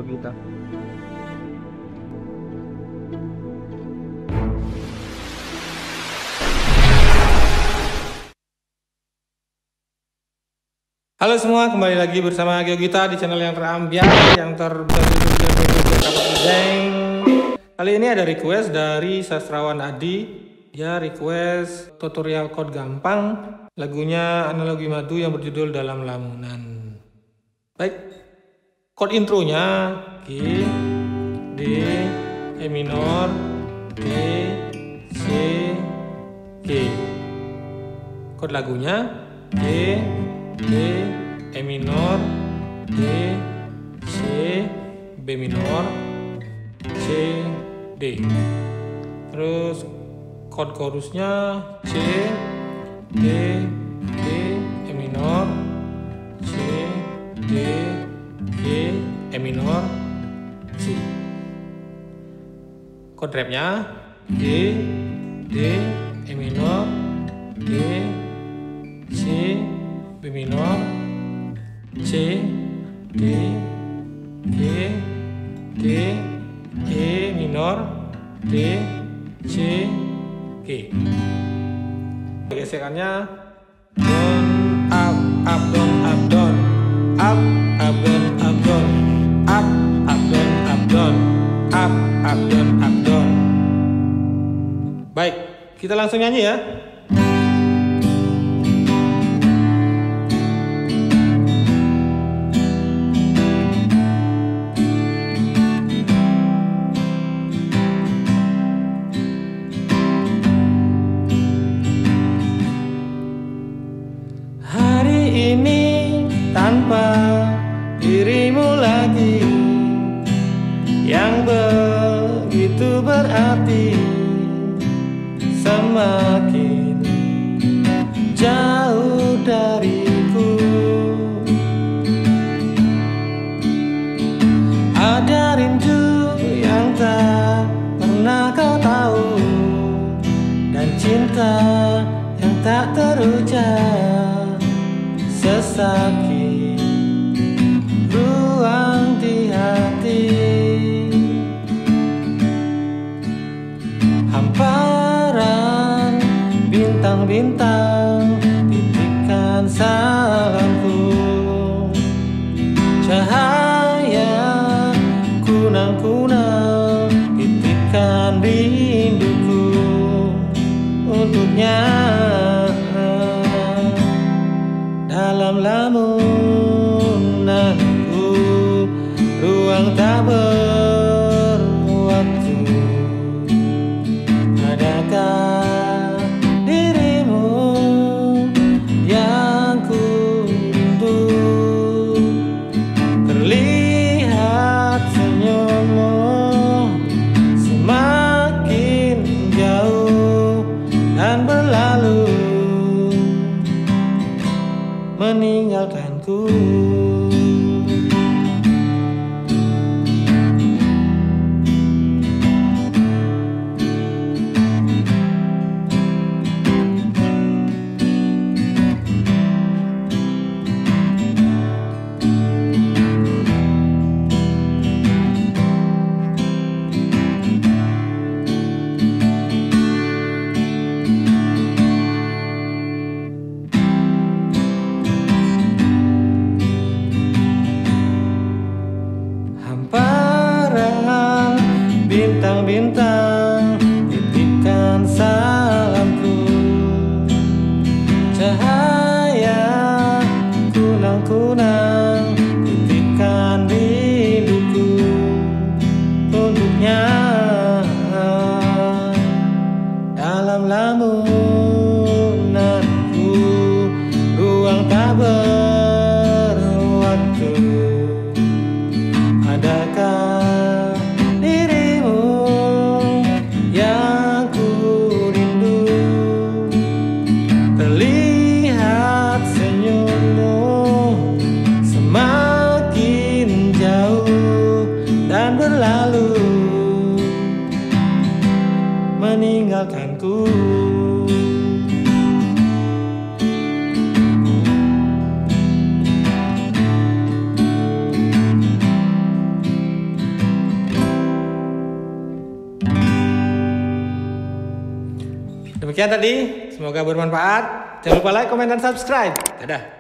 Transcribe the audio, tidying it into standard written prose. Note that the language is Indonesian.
Yogita. Halo semua, kembali lagi bersama Yogita di channel yang terambiar, yang Kali ini ada request dari sastrawan Adi. Dia request tutorial chord gampang, lagunya Analogi Madu yang berjudul Dalam Lamunan. Baik, chord intronya G, D, E minor, D, C, G. Chord lagunya G, D, E minor, D, C, B minor, C, D. Terus chord chorusnya C, D, D, E minor, C, D, G, E minor, C. Chord rapnya G, D, E minor, D, C, B minor, C, D, G, D, E minor, D, C, G. Gesekannya down, up, up, down, up, down, up, up, down, up, down, up, up, down, up, down, up, up, down, up, down. Baik, kita langsung nyanyi ya. Tanpa dirimu lagi yang begitu berarti, semakin jauh dariku. Ada rindu yang tak pernah kau tahu, dan cinta yang tak terucap, sesakit ruang di hati. Hamparan bintang-bintang titipkan salamku, cahaya kunang-kunang titipkan rinduku untuknya. Dalam lamunanku, ruang tak berwaktu, adakah dirimu yang ku rindu? Terlihat senyummu semakin jauh dan berlalu, meninggalkanku. Bintang-bintang titipkan salamku, cahaya kunang-kunang titipkan rinduku untuknya. Dalam lamunanku, ruang tak berwaktu, adakah dirimu Demikian tadi, semoga bermanfaat. Jangan lupa like, komen, dan subscribe. Dadah.